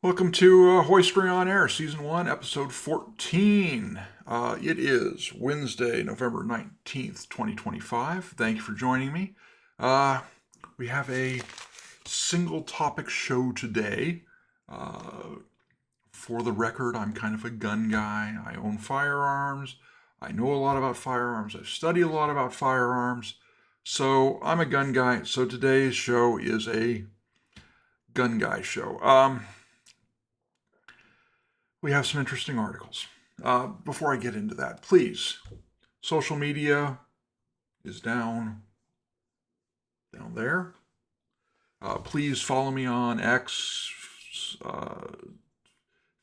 Welcome to Hoystory on Air, Season 1, Episode 14. It is Wednesday, November 19th, 2025. Thank you for joining me. We have a single topic show today. For the record, I'm kind of a gun guy. I own firearms. I know a lot about firearms. I've studied a lot about firearms. So I'm a gun guy. So today's show is a gun guy show. We have some interesting articles. Before I get into that, please, social media is down there. Please follow me on X,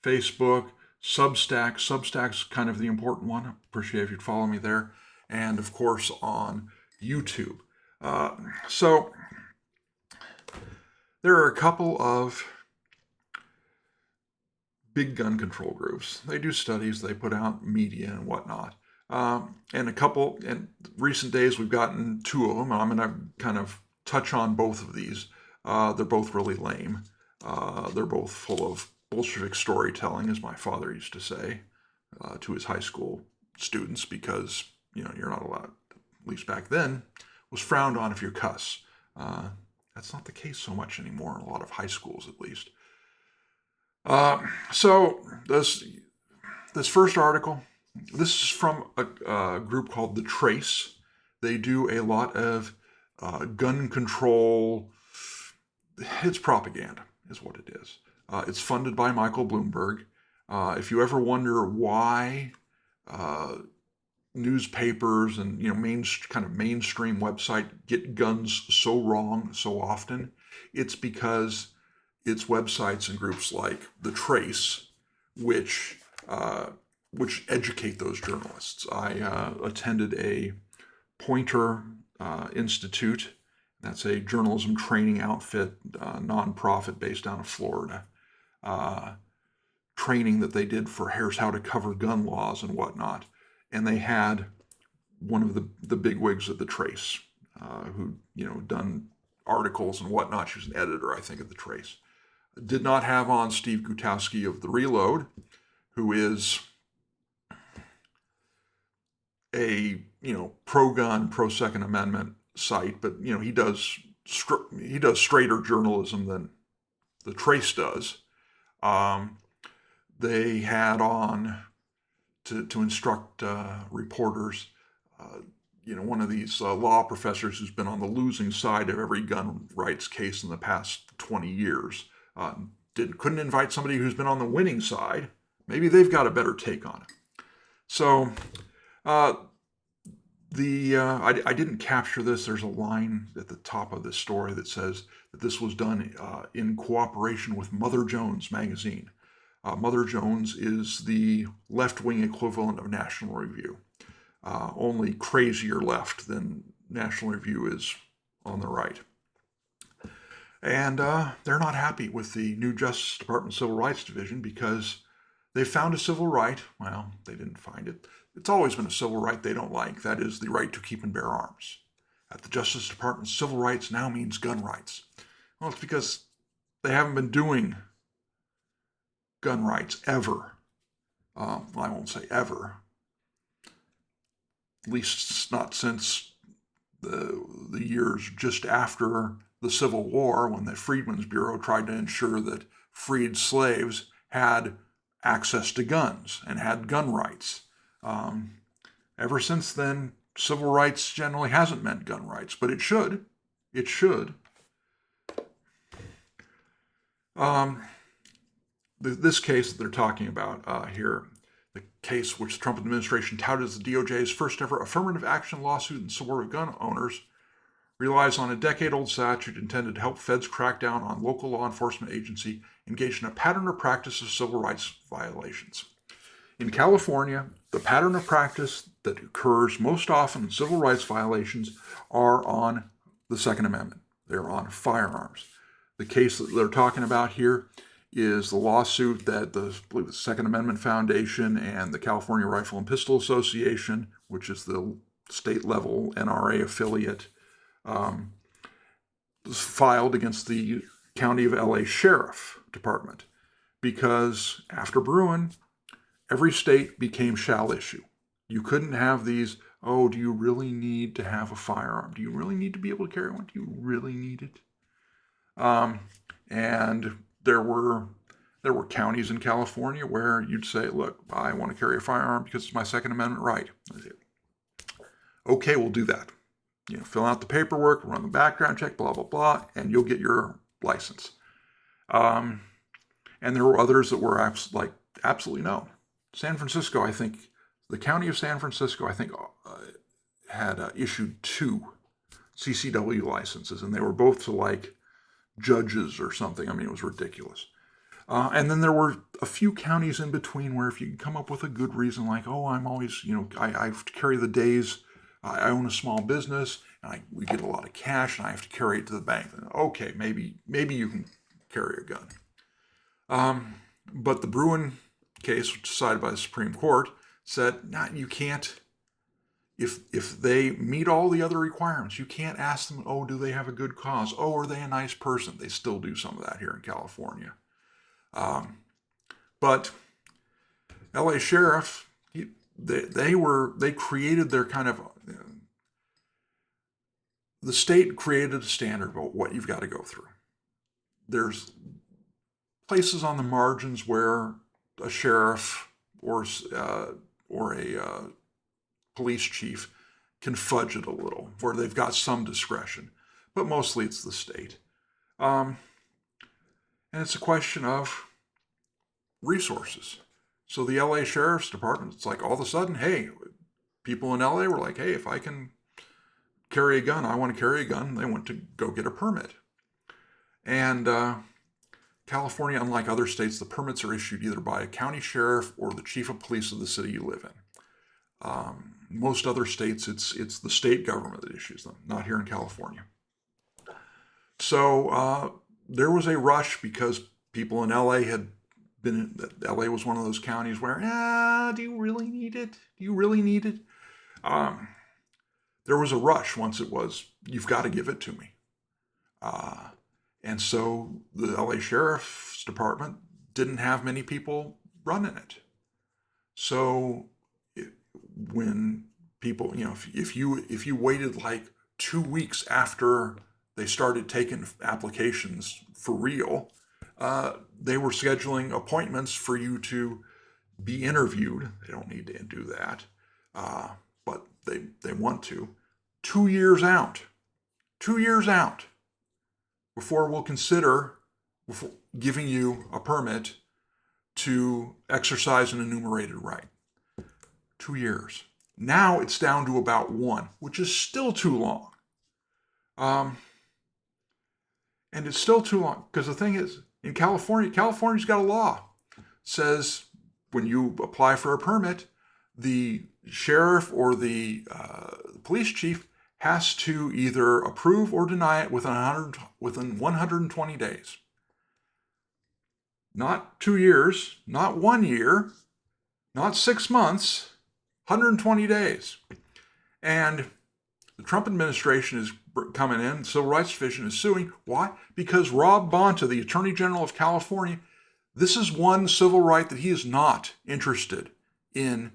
Facebook, Substack. Substack's kind of the important one. Appreciate if you'd follow me there. And of course on YouTube. So there are a couple of big gun control groups. They do studies, they put out media and whatnot. And in recent days, we've gotten two of them. I'm going to kind of touch on both of these. They're both really lame. They're both full of Bolshevik storytelling, as my father used to say to his high school students, because, you're not allowed, at least back then, was frowned on if you cuss. That's not the case so much anymore in a lot of high schools, at least. So this first article, this is from a group called the Trace. They do a lot of gun control. It's propaganda, is what it is. It's funded by Michael Bloomberg. If you ever wonder why newspapers and kind of mainstream website get guns so wrong so often, it's because it's websites and groups like the Trace, which educate those journalists. I attended a Pointer Institute. That's a journalism training outfit, nonprofit based out of Florida. Training that they did for here's how to cover gun laws and whatnot. And they had one of the bigwigs at the Trace, who done articles and whatnot. She was an editor, I think, at the Trace. Did not have on Steve Gutowski of The Reload, who is a pro-gun, pro-Second Amendment site, but he does straighter journalism than the Trace does. They had on to instruct reporters, one of these law professors who's been on the losing side of every gun rights case in the past 20 years. Couldn't invite somebody who's been on the winning side. Maybe they've got a better take on it. So I didn't capture this. There's a line at the top of this story that says that this was done in cooperation with Mother Jones magazine. Mother Jones is the left-wing equivalent of National Review, only crazier left than National Review is on the right. And they're not happy with the new Justice Department Civil Rights Division because they found a civil right. Well, they didn't find it. It's always been a civil right they don't like. That is the right to keep and bear arms. At the Justice Department, civil rights now means gun rights. Well, it's because they haven't been doing gun rights ever. I won't say ever. At least not since the years just after the Civil War, when the Freedmen's Bureau tried to ensure that freed slaves had access to guns and had gun rights. Ever since then, civil rights generally hasn't meant gun rights, but it should. It should. This case that they're talking about here, the case which the Trump administration touted as the DOJ's first ever affirmative action lawsuit in support of gun owners, relies on a decade-old statute intended to help feds crack down on local law enforcement agency engaged in a pattern or practice of civil rights violations. In California, the pattern of practice that occurs most often in civil rights violations are on the Second Amendment. They're on firearms. The case that they're talking about here is the lawsuit that I believe the Second Amendment Foundation and the California Rifle and Pistol Association, which is the state-level NRA affiliate, filed against the County of LA Sheriff Department because after Bruin, every state became shall issue. You couldn't have these, oh, do you really need to have a firearm? Do you really need to be able to carry one? Do you really need it? And there were counties in California where you'd say, look, I want to carry a firearm because it's my Second Amendment right. Okay, we'll do that. Fill out the paperwork, run the background check, blah, blah, blah, and you'll get your license. And there were others that were absolutely no. San Francisco, I think, the county of San Francisco, I think, had issued 2 CCW licenses, and they were both to judges or something. I mean, it was ridiculous. And then there were a few counties in between where if you can come up with a good reason, like, oh, I'm always, I have to carry the days. I own a small business, and we get a lot of cash, and I have to carry it to the bank. Okay, maybe you can carry a gun. But the Bruin case, which was decided by the Supreme Court, said, nah, you can't. If they meet all the other requirements, you can't ask them, oh, do they have a good cause? Oh, are they a nice person? They still do some of that here in California. But LA Sheriff, they created their kind of, the state created a standard about what you've got to go through. There's places on the margins where a sheriff or a police chief can fudge it a little, where they've got some discretion, but mostly it's the state. And it's a question of resources. So the LA Sheriff's Department, it's like all of a sudden, hey, people in LA were like, hey, if I can carry a gun, I want to carry a gun. They went to go get a permit. And California, unlike other states, the permits are issued either by a county sheriff or the chief of police of the city you live in. Most other states, it's the state government that issues them, not here in California. So there was a rush because people in LA LA was one of those counties where, do you really need it? Do you really need it? There was a rush once it was, you've got to give it to me. And so the LA Sheriff's Department didn't have many people running it. So when people, if you waited 2 weeks after they started taking applications for real, they were scheduling appointments for you to be interviewed. They don't need to do that, but they want to. 2 years out. 2 years out before we'll consider giving you a permit to exercise an enumerated right. 2 years. Now it's down to about 1, which is still too long. And it's still too long because the thing is, in California's got a law. It says when you apply for a permit, the sheriff or the police chief has to either approve or deny it within 120 days. Not 2 years, not 1 year, not 6 months, 120 days. And the Trump administration is coming in, the Civil Rights Division is suing. Why? Because Rob Bonta, the Attorney General of California, this is one civil right that he is not interested in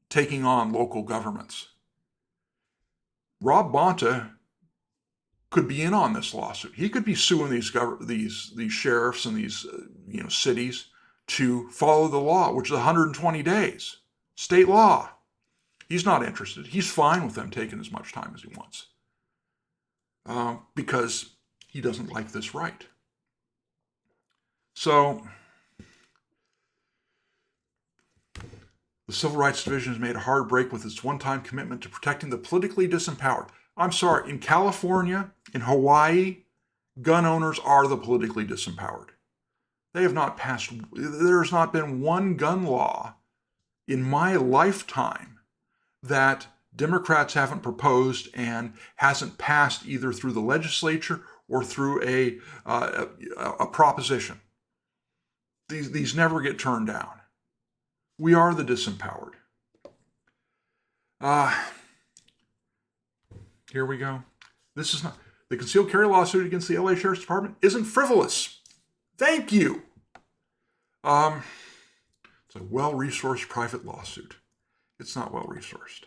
taking on local governments. Rob Bonta could be in on this lawsuit. He could be suing these sheriffs and these cities to follow the law, which is 120 days. State law. He's not interested. He's fine with them taking as much time as he wants because he doesn't like this right. So the Civil Rights Division has made a hard break with its one-time commitment to protecting the politically disempowered. I'm sorry, in California, in Hawaii, gun owners are the politically disempowered. There has not been one gun law in my lifetime that Democrats haven't proposed and hasn't passed either through the legislature or through a proposition. These never get turned down. We are the disempowered. Here we go. This is not the concealed carry lawsuit against the LA Sheriff's Department isn't frivolous. Thank you. Um, it's a well-resourced private lawsuit. It's not well-resourced.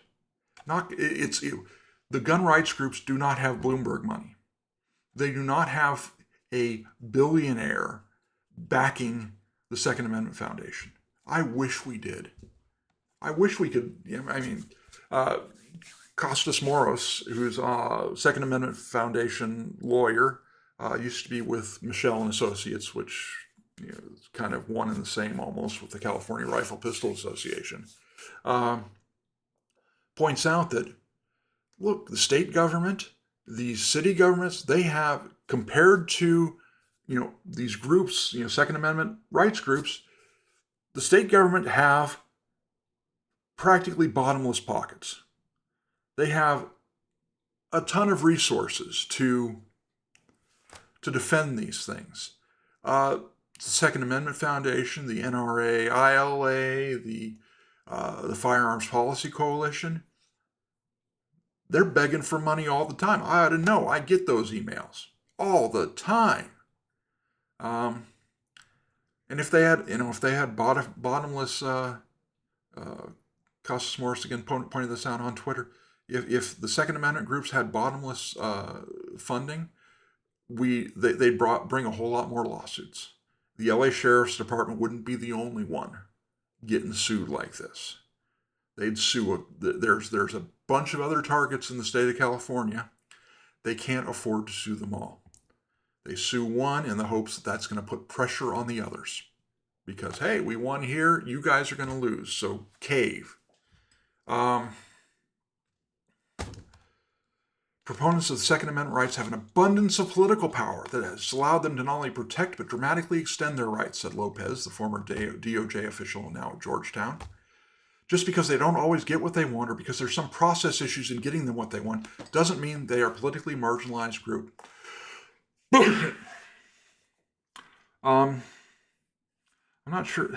The gun rights groups do not have Bloomberg money. They do not have a billionaire backing the Second Amendment Foundation. I wish we did. I wish we could. Costas Moros, who's a Second Amendment Foundation lawyer, used to be with Michelle and Associates, which is kind of one and the same almost with the California Rifle Pistol Association. Points out that, look, the state government, these city governments, they have, compared to, these groups, Second Amendment rights groups, the state government have practically bottomless pockets. They have a ton of resources to defend these things. The Second Amendment Foundation, the NRA, ILA, the Firearms Policy Coalition, they're begging for money all the time. I ought to know. I get those emails all the time. And if they had bottomless, Costas Morris again pointed this out on Twitter. If the Second Amendment groups had bottomless funding, they'd bring a whole lot more lawsuits. The LA Sheriff's Department wouldn't be the only one getting sued like this. They'd sue. There's a bunch of other targets in the state of California. They can't afford to sue them all. They sue one in the hopes that that's going to put pressure on the others. Because, hey, we won here, you guys are going to lose, so cave. Proponents of the Second Amendment rights have an abundance of political power that has allowed them to not only protect but dramatically extend their rights, said Lopez, the former DOJ official now at Georgetown. Just because they don't always get what they want or because there's some process issues in getting them what they want doesn't mean they are a politically marginalized group. I'm not sure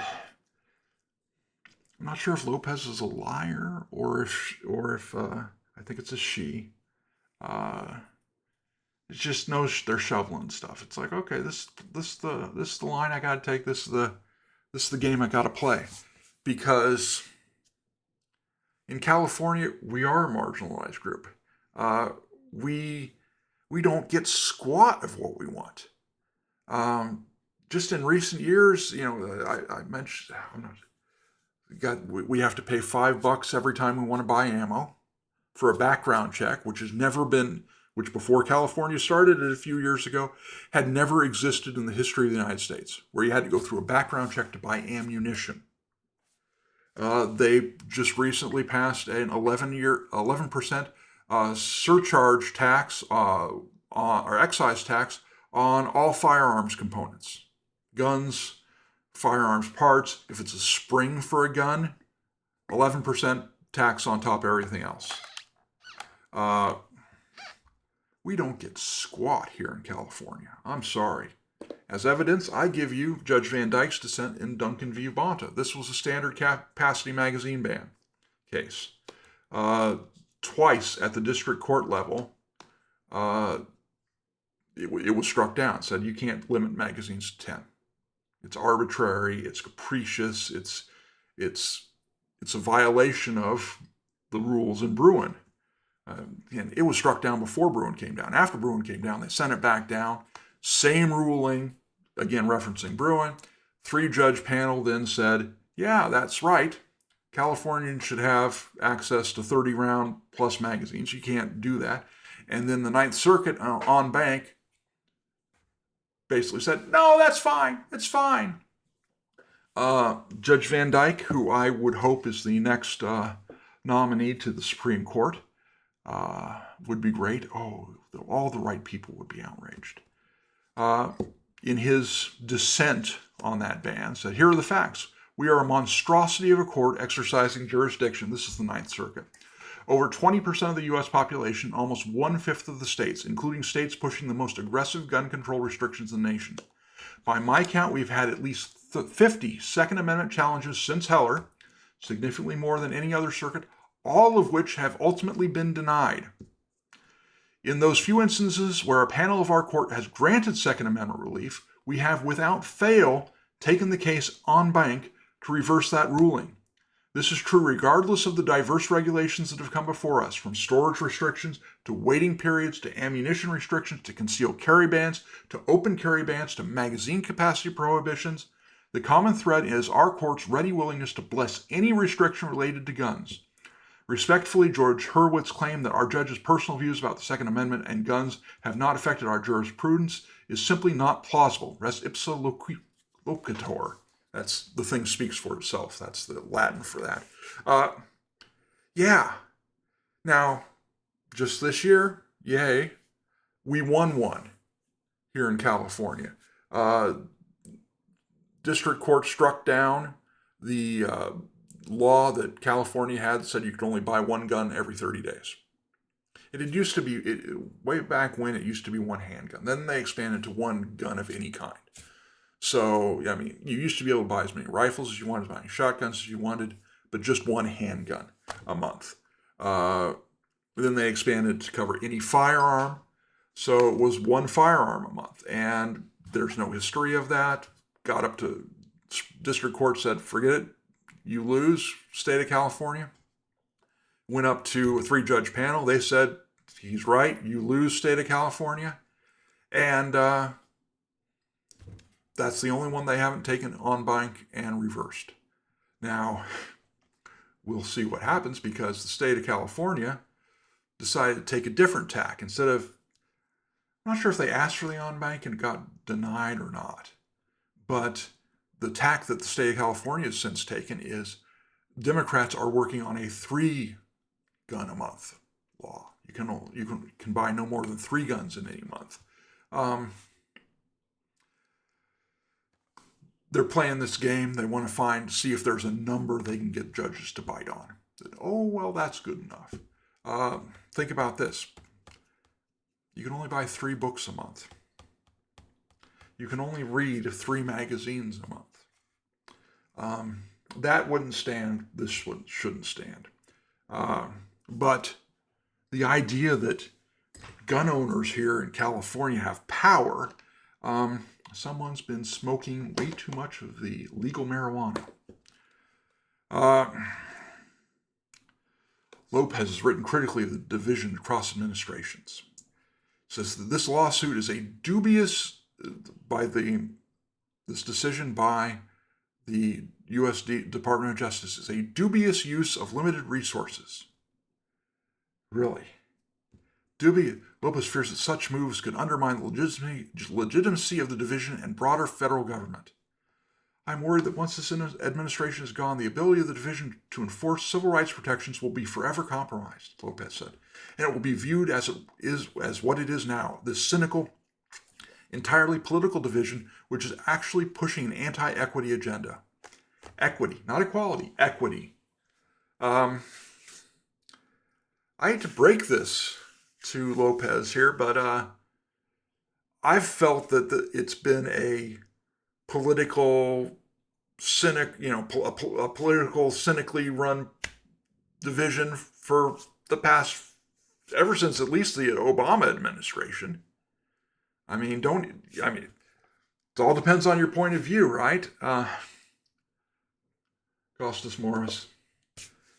if Lopez is a liar or if I think it's a she. It just knows they're shoveling stuff. It's like, okay, this is the line I got to take. This is the game I got to play, because in California we are a marginalized group. We don't get squat of what we want. Just in recent years, I mentioned we have to pay $5 every time we want to buy ammo for a background check, which before California started it a few years ago, had never existed in the history of the United States, where you had to go through a background check to buy ammunition. They just recently passed an 11% surcharge tax or excise tax on all firearms components, guns, firearms parts. If it's a spring for a gun, 11% tax on top of everything else. We don't get squat here in California. I'm sorry. As evidence, I give you Judge Van Dyke's dissent in Duncan v. Bonta. This was a standard capacity magazine ban case. Twice at the district court level, it was struck down. Said you can't limit magazines to 10. It's arbitrary. It's capricious. It's a violation of the rules in Bruin. And it was struck down before Bruin came down. After Bruin came down, they sent it back down. Same ruling, again referencing Bruin. 3-judge panel then said, yeah, that's right. Californians should have access to 30-round plus magazines. You can't do that. And then the Ninth Circuit en banc basically said, no, that's fine. It's fine. Judge Van Dyke, who I would hope is the next nominee to the Supreme Court, would be great. Oh, all the right people would be outraged. In his dissent on that ban, said, here are the facts. We are a monstrosity of a court exercising jurisdiction. This is the Ninth Circuit. Over 20% of the U.S. population, almost 1/5 of the states, including states pushing the most aggressive gun control restrictions in the nation. By my count, we've had at least 50 Second Amendment challenges since Heller, significantly more than any other circuit, all of which have ultimately been denied. In those few instances where a panel of our court has granted Second Amendment relief, we have without fail taken the case en banc to reverse that ruling. This is true regardless of the diverse regulations that have come before us, from storage restrictions to waiting periods to ammunition restrictions to concealed carry bans to open carry bans to magazine capacity prohibitions. The common thread is our court's ready willingness to bless any restriction related to guns. Respectfully, George Hurwitz claimed that our judge's personal views about the Second Amendment and guns have not affected our jurisprudence is simply not plausible. Res ipsa loquitur. That's the thing speaks for itself. That's the Latin for that. Yeah. Now, just this year, yay, we won one here in California. District Court struck down the law that California had that said you could only buy one gun every 30 days. It used to be, way back when, it used to be one handgun. Then they expanded to one gun of any kind. So, I mean, you used to be able to buy as many rifles as you wanted, as many shotguns as you wanted, but just one handgun a month. Then they expanded to cover any firearm. So it was one firearm a month. And there's no history of that. Got up to district court, said, forget it. You lose, state of California. Went up to a 3-judge panel. They said, he's right. You lose, state of California. And that's the only one they haven't taken en banc and reversed. Now, we'll see what happens because the state of California decided to take a different tack. Instead of, I'm not sure if they asked for the en banc and got denied or not, but the tack that the state of California has since taken is Democrats are working on a 3-gun-a-month law. You can buy no more than 3 guns in any month. They're playing this game. They want to see if there's a number they can get judges to bite on. Oh, well, that's good enough. Think about this. You can only buy 3 books a month. You can only read 3 magazines a month. That wouldn't stand. This one shouldn't stand. But the idea that gun owners here in California have power, someone's been smoking way too much of the legal marijuana. Lopez has written critically of the division across administrations. Says that this lawsuit is a dubious, this decision by the U.S. Department of Justice is a dubious use of limited resources. Really? Lopez fears that such moves could undermine the legitimacy of the division and broader federal government. I'm worried that once this administration is gone, the ability of the division to enforce civil rights protections will be forever compromised, Lopez said. And it will be viewed as what it is now, this cynical, entirely political division, which is actually pushing an anti-equity agenda. Equity, not equality, equity. I hate to break this to Lopez here, but I've felt that it's been a political a political cynically run division for the past, ever since at least the Obama administration. It all depends on your point of view, right? Costas Morris.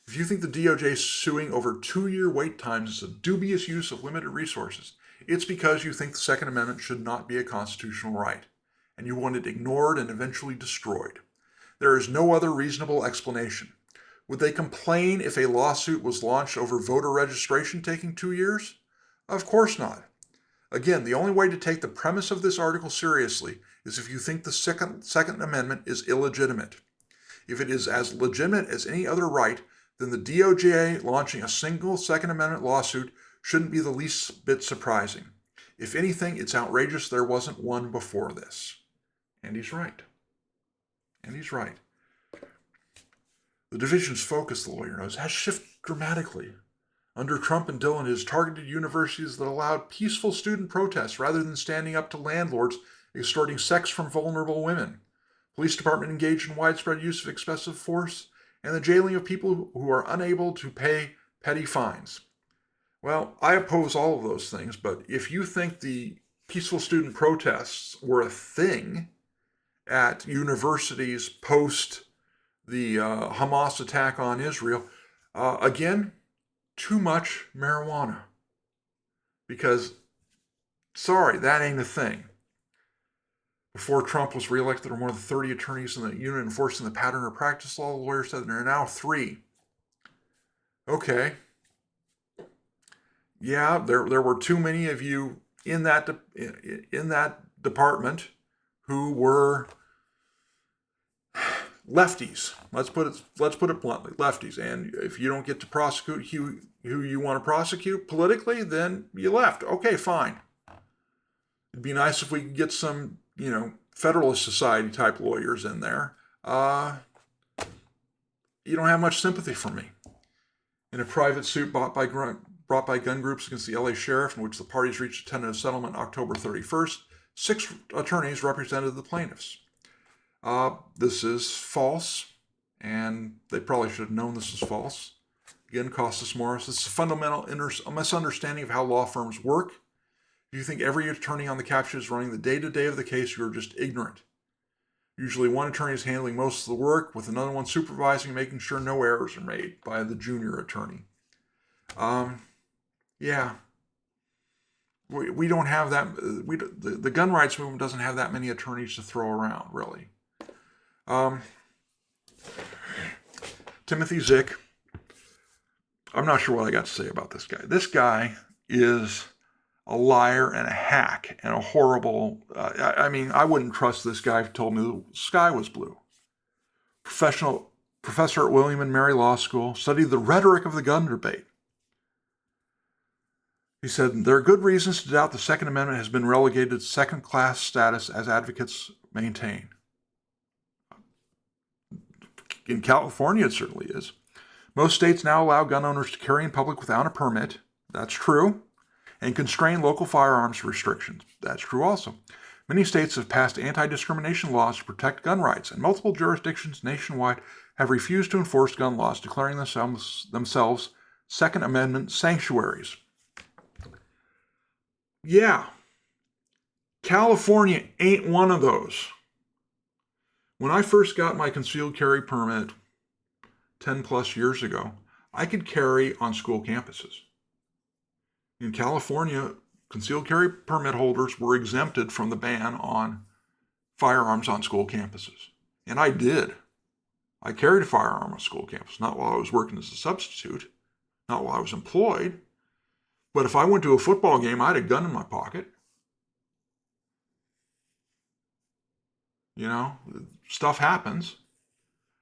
If you think the DOJ suing over 2-year wait times is a dubious use of limited resources, it's because you think the Second Amendment should not be a constitutional right, and you want it ignored and eventually destroyed. There is no other reasonable explanation. Would they complain if a lawsuit was launched over voter registration taking 2 years? Of course not. Again, the only way to take the premise of this article seriously is if you think the Second Amendment is illegitimate. If it is as legitimate as any other right, then the DOJ launching a single Second Amendment lawsuit shouldn't be the least bit surprising. If anything, it's outrageous there wasn't one before this. And he's right. The division's focus, the lawyer knows, has shifted dramatically. Under Trump and Dillon, it has targeted universities that allowed peaceful student protests rather than standing up to landlords extorting sex from vulnerable women. Police department engaged in widespread use of excessive force, and the jailing of people who are unable to pay petty fines. Well, I oppose all of those things, but if you think the peaceful student protests were a thing, at universities post the Hamas attack on Israel. Again, too much marijuana. Because, sorry, that ain't a thing. Before Trump was reelected, there were more than 30 attorneys in the union enforcing the pattern or practice law. The lawyer said there are now 3. Okay. Yeah, there were too many of you in that department who were lefties. Let's put it bluntly, lefties. And if you don't get to prosecute who you want to prosecute politically, then you left. Okay, fine. It'd be nice if we could get some, Federalist Society type lawyers in there. You don't have much sympathy for me. In a private suit brought by gun groups against the LA sheriff, in which the parties reached a tentative settlement October 31st, 6 attorneys represented the plaintiffs. This is false, and they probably should have known this was false. Again, Costas Morris, this is a fundamental misunderstanding of how law firms work. If you think every attorney on the caption is running the day-to-day of the case, you're just ignorant. Usually one attorney is handling most of the work, with another one supervising and making sure no errors are made by the junior attorney. Yeah. We don't have that. The gun rights movement doesn't have that many attorneys to throw around, really. Timothy Zick. I'm not sure what I got to say about this guy. This guy is a liar and a hack and a horrible... I wouldn't trust this guy if he told me the sky was blue. Professor at William and Mary Law School, studied the rhetoric of the gun debate. He said, there are good reasons to doubt the Second Amendment has been relegated to second-class status as advocates maintain. In California, it certainly is. Most states now allow gun owners to carry in public without a permit. That's true. And constrain local firearms restrictions. That's true also. Many states have passed anti-discrimination laws to protect gun rights, and multiple jurisdictions nationwide have refused to enforce gun laws, declaring themselves Second Amendment sanctuaries. Yeah, California ain't one of those. When I first got my concealed carry permit 10 plus years ago, I could carry on school campuses. In California, concealed carry permit holders were exempted from the ban on firearms on school campuses. And I did. I carried a firearm on school campus, not while I was working as a substitute, not while I was employed. But if I went to a football game, I had a gun in my pocket. Stuff happens.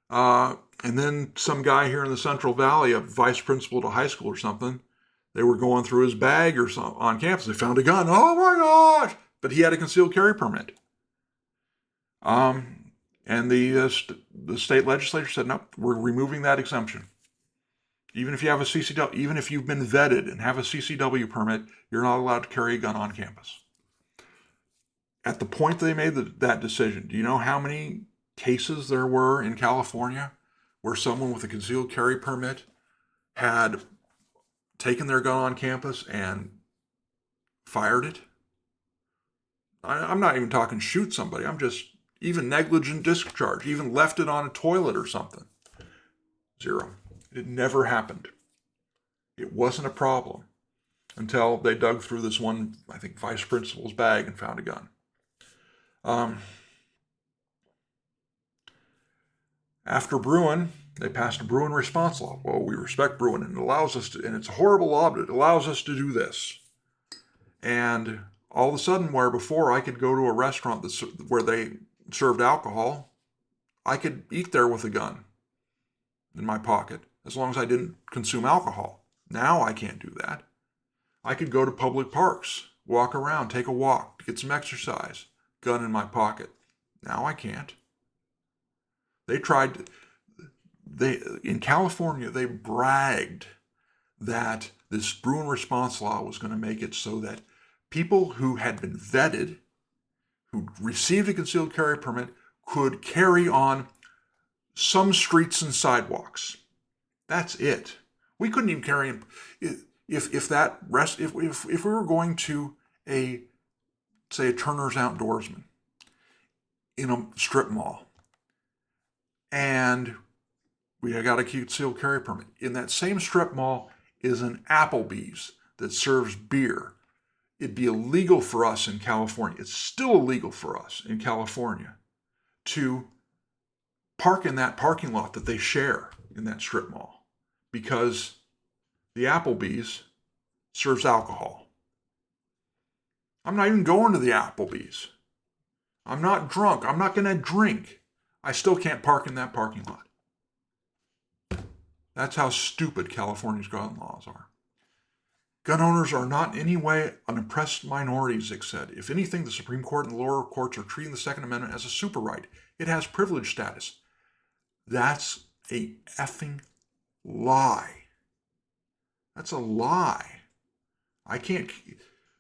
And then some guy here in the Central Valley, a vice principal at a high school or something, they were going through his bag or something on campus. They found a gun. Oh my gosh! But he had a concealed carry permit. And the state legislature said, no, we're removing that exemption. Even if you have a CCW, even if you've been vetted and have a CCW permit, you're not allowed to carry a gun on campus. At the point they made that decision, do you know how many cases there were in California where someone with a concealed carry permit had taken their gun on campus and fired it? I'm not even talking shoot somebody. I'm just even negligent discharge, even left it on a toilet or something. 0. It never happened. It wasn't a problem until they dug through this one, I think, vice principal's bag and found a gun. After Bruin, they passed a Bruin response law. Well, we respect Bruin, and it allows us to, and it's a horrible law, but it allows us to do this. And all of a sudden, where before I could go to a restaurant where they served alcohol, I could eat there with a gun in my pocket, as long as I didn't consume alcohol. Now I can't do that. I could go to public parks, walk around, take a walk, get some exercise, gun in my pocket. Now I can't. In California, they bragged that this Bruin response law was going to make it so that people who had been vetted, who received a concealed carry permit, could carry on some streets and sidewalks. That's it. We couldn't even carry him if we were going to a Turner's Outdoorsman. in a strip mall. And we got a concealed carry permit. In that same strip mall is an Applebee's that serves beer. It'd be illegal for us in California. It's still illegal for us in California to park in that parking lot that they share in that strip mall because the Applebee's serves alcohol. I'm not even going to the Applebee's. I'm not drunk. I'm not going to drink. I still can't park in that parking lot. That's how stupid California's gun laws are. Gun owners are not in any way an oppressed minority, Zick said. If anything, the Supreme Court and the lower courts are treating the Second Amendment as a super right. It has privilege status. That's a effing lie. That's a lie. I can't...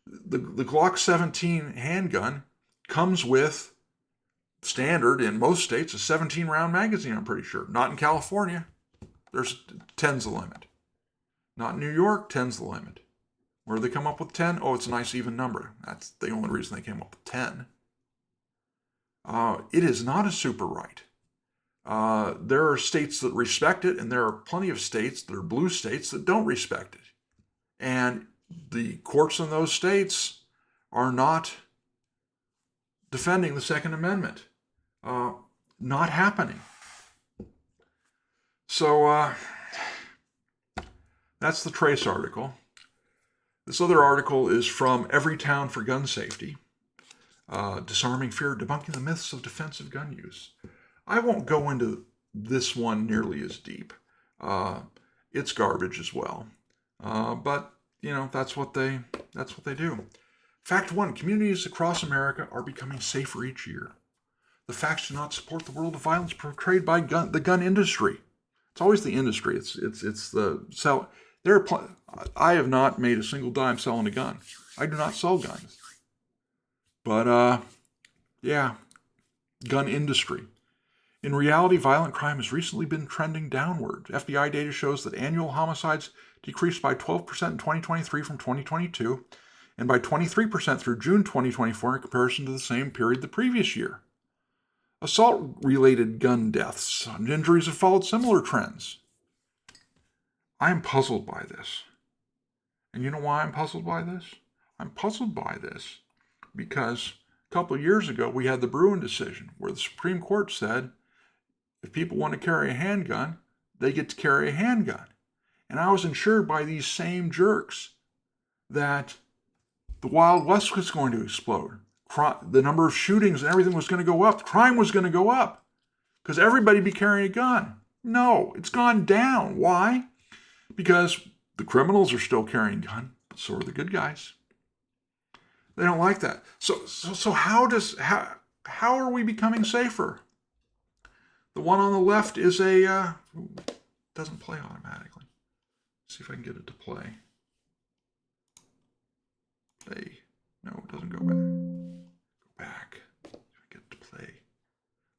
The Glock 17 handgun comes with, standard in most states, a 17-round magazine, I'm pretty sure. Not in California. There's 10's the limit. Not in New York, 10's the limit. Where do they come up with 10? Oh, it's a nice even number. That's the only reason they came up with 10. It is not a super right. There are states that respect it, and there are plenty of states that are blue states that don't respect it. And the courts in those states are not defending the Second Amendment. Not happening. So that's the Trace article. This other article is from Everytown for Gun Safety. Disarming Fear, Debunking the Myths of Defensive Gun Use. I won't go into this one nearly as deep. It's garbage as well. But, that's what they do. Fact 1, communities across America are becoming safer each year. The facts do not support the world of violence portrayed by the gun industry. It's always the industry. It's the sell. I have not made a single dime selling a gun. I do not sell guns. But, gun industry. In reality, violent crime has recently been trending downward. FBI data shows that annual homicides decreased by 12% in 2023 from 2022, and by 23% through June 2024 in comparison to the same period the previous year. Assault-related gun deaths and injuries have followed similar trends. I am puzzled by this. And you know why I'm puzzled by this? I'm puzzled by this because a couple of years ago we had the Bruin decision where the Supreme Court said if people want to carry a handgun, they get to carry a handgun. And I was assured by these same jerks that the Wild West was going to explode. The number of shootings and everything was going to go up. Crime was going to go up because everybody be carrying a gun. No, it's gone down. Why? Because the criminals are still carrying guns, but so are the good guys. They don't like that. So how are we becoming safer? The one on the left is doesn't play automatically. Let's see if I can get it to play. Play. No, it doesn't go back. Go back. See if I get it to play.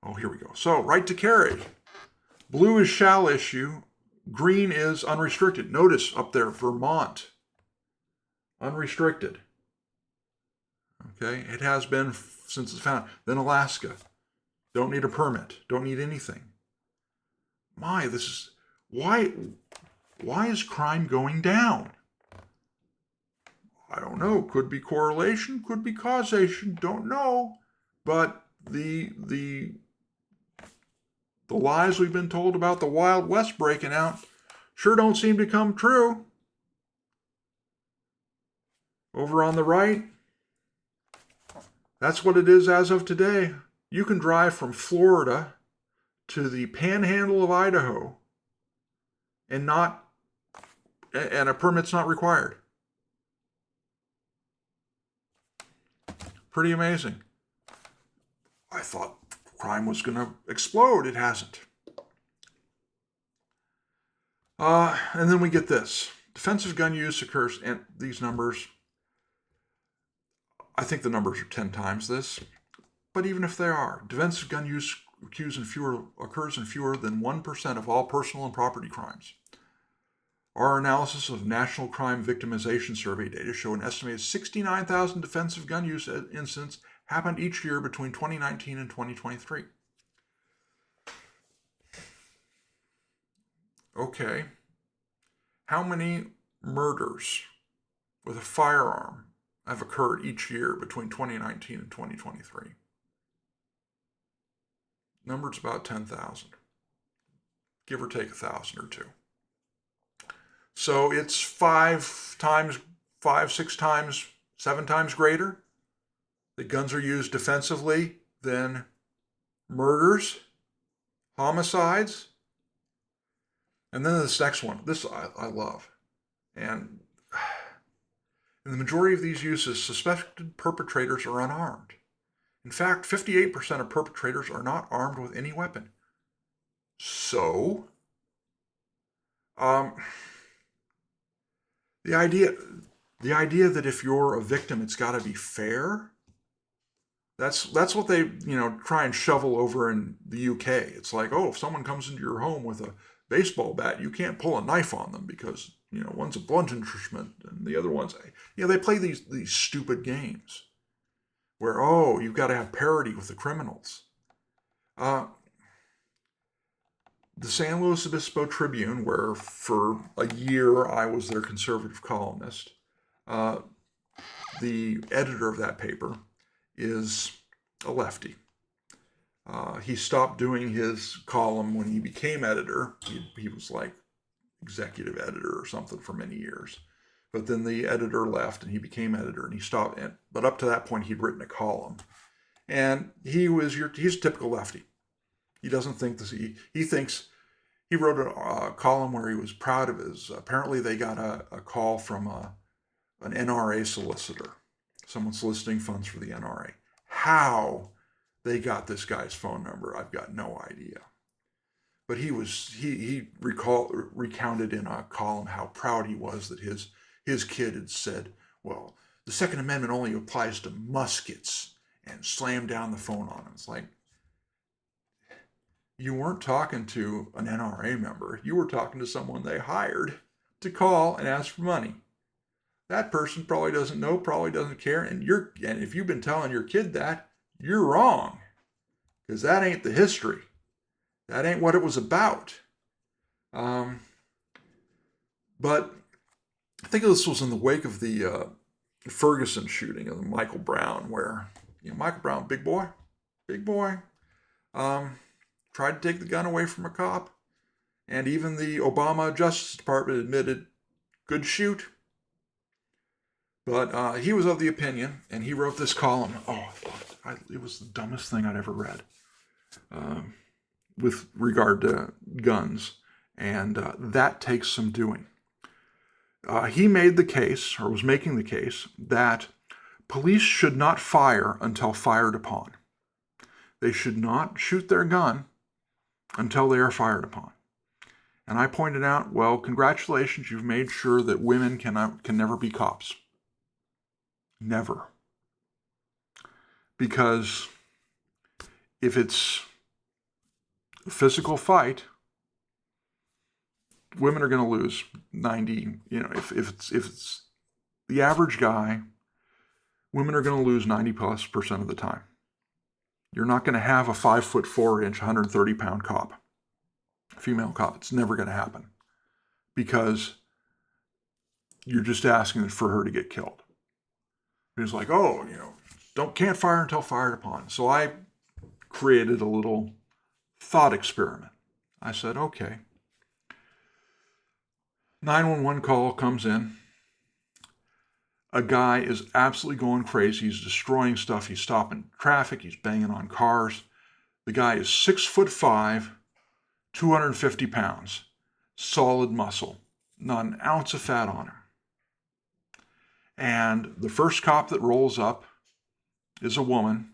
Oh, here we go. So, right to carry. Blue is shall issue. Green is unrestricted. Notice up there, Vermont. Unrestricted. Okay, it has been since it's found. Then Alaska. Don't need a permit. Don't need anything. Why is crime going down? I don't know. Could be correlation, could be causation. Don't know. But the lies we've been told about the Wild West breaking out sure don't seem to come true. Over on the right, that's what it is as of today. You can drive from Florida to the panhandle of Idaho and a permit's not required. Pretty amazing. I thought crime was going to explode. It hasn't. And then we get this. Defensive gun use occurs, and these numbers, I think the numbers are 10 times this. But even if they are, defensive gun use occurs in fewer than 1% of all personal and property crimes. Our analysis of National Crime Victimization Survey data show an estimated 69,000 defensive gun use incidents happened each year between 2019 and 2023. Okay, how many murders with a firearm have occurred each year between 2019 and 2023? Number's about 10,000, give or take 1,000 or two. So it's 5 times, 6 times, 7 times greater that guns are used defensively than murders, homicides. And then this next one, this I love. And in the majority of these uses, suspected perpetrators are unarmed. In fact, 58% of perpetrators are not armed with any weapon. So, the idea that if you're a victim, it's got to be fair. That's what they try and shovel over in the UK. It's like, oh, if someone comes into your home with a baseball bat, you can't pull a knife on them because one's a blunt instrument and the other one's they play these stupid games where you've got to have parity with the criminals. The San Luis Obispo Tribune, where for a year I was their conservative columnist, the editor of that paper is a lefty. He stopped doing his column when he became editor. He was like executive editor or something for many years. But then the editor left and he became editor and he stopped. But up to that point, he'd written a column. And he's a typical lefty. He doesn't think this. He thinks he wrote a column where he was proud of his. Apparently, they got a call from an NRA solicitor, someone soliciting funds for the NRA. How they got this guy's phone number, I've got no idea. But he recounted in a column how proud he was that his kid had said, well, the Second Amendment only applies to muskets, and slammed down the phone on him. It's like, you weren't talking to an NRA member. You were talking to someone they hired to call and ask for money. That person probably doesn't know, probably doesn't care, and if you've been telling your kid that, you're wrong, because that ain't the history. That ain't what it was about. But I think this was in the wake of the Ferguson shooting of Michael Brown, where Michael Brown, big boy, tried to take the gun away from a cop, and even the Obama Justice Department admitted, good shoot. But he was of the opinion, and he wrote this column. It was the dumbest thing I'd ever read with regard to guns, and that takes some doing. He made the case, or was making the case, that police should not fire until fired upon. They should not shoot their gun until they are fired upon. And I pointed out, well, congratulations, you've made sure that women can never be cops. Never. Because if it's a physical fight, women are going to lose 90, if it's the average guy, women are going to lose 90+% of the time. You're not going to have a 5'4", 130-pound cop, female cop. It's never going to happen because you're just asking for her to get killed. It's like, can't fire until fired upon. So I created a little thought experiment. I said, okay, 911 call comes in. A guy is absolutely going crazy. He's destroying stuff. He's stopping traffic. He's banging on cars. The guy is 6'5", 250 pounds, solid muscle, not an ounce of fat on him. And the first cop that rolls up is a woman.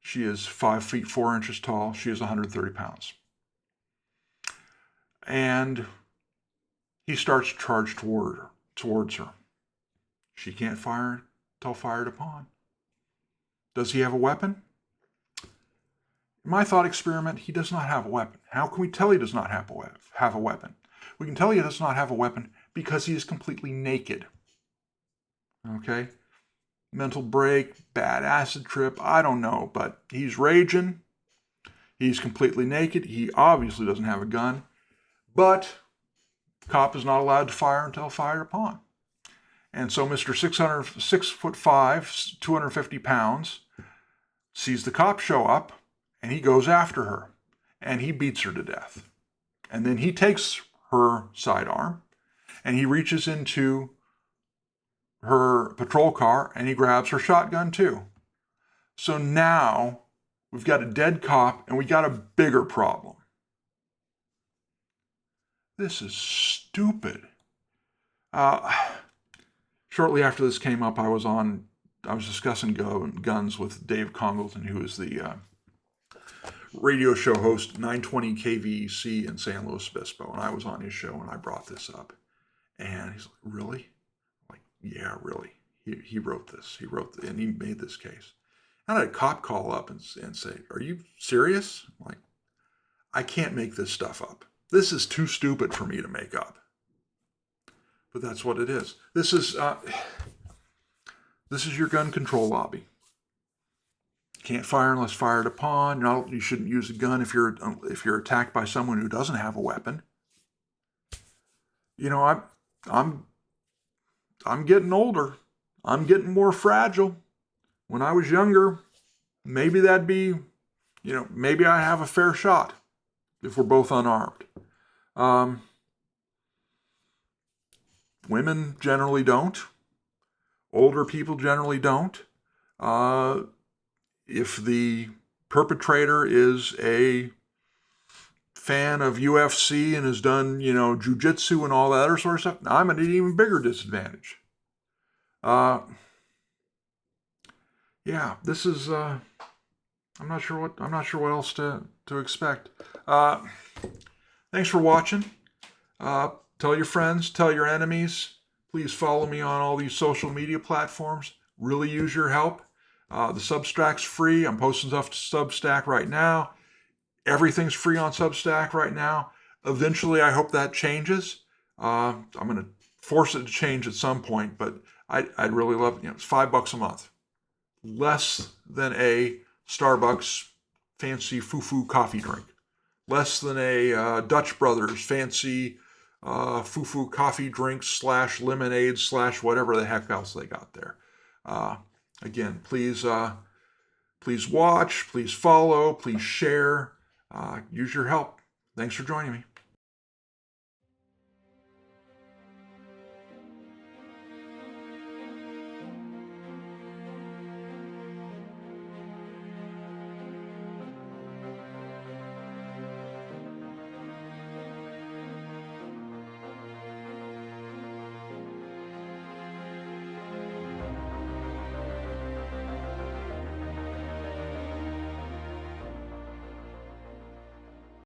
She is 5 feet 4 inches tall. She is 130 pounds. And he starts to charge towards her. She can't fire until fired upon. Does he have a weapon? In my thought experiment, he does not have a weapon. How can we tell he does not have a weapon? We can tell he does not have a weapon because he is completely naked. Okay? mental break, bad acid trip, I don't know, but he's raging. He's completely naked. He obviously doesn't have a gun, but cop is not allowed to fire until fired upon. And so Mr. 6'5", 250 pounds, sees the cop show up, and he goes after her, and he beats her to death. And then he takes her sidearm, and he reaches into her patrol car, and he grabs her shotgun too. So now we've got a dead cop, and we got a bigger problem. This is stupid. Shortly after this came up, I was discussing guns with Dave Congleton, who is the radio show host, 920 KVEC in San Luis Obispo, and I was on his show, and I brought this up. And he's like, really? I'm like, yeah, really. He wrote this. And he made this case. I had a cop call up and say, are you serious? I'm like, I can't make this stuff up. This is too stupid for me to make up. But that's what it is. This is your gun control lobby. Can't fire unless fired upon. You shouldn't use a gun if you're attacked by someone who doesn't have a weapon. You know, I'm getting older. I'm getting more fragile. When I was younger, maybe that'd be, maybe I have a fair shot if we're both unarmed. Women generally don't. Older people generally don't. If the perpetrator is a fan of UFC and has done, jujitsu and all that other sort of stuff, I'm at an even bigger disadvantage. Yeah, this is. I'm not sure what else to expect. Thanks for watching. Tell your friends, tell your enemies. Please follow me on all these social media platforms. Really use your help. The Substack's free. I'm posting stuff to Substack right now. Everything's free on Substack right now. Eventually, I hope that changes. I'm going to force it to change at some point, but I'd really love it. It's $5 a month. Less than a Starbucks fancy foo-foo coffee drink. Less than a Dutch Brothers fancy foo-foo coffee drink / lemonade / whatever the heck else they got there. Again, please watch, please follow, please share. Use your help. Thanks for joining me.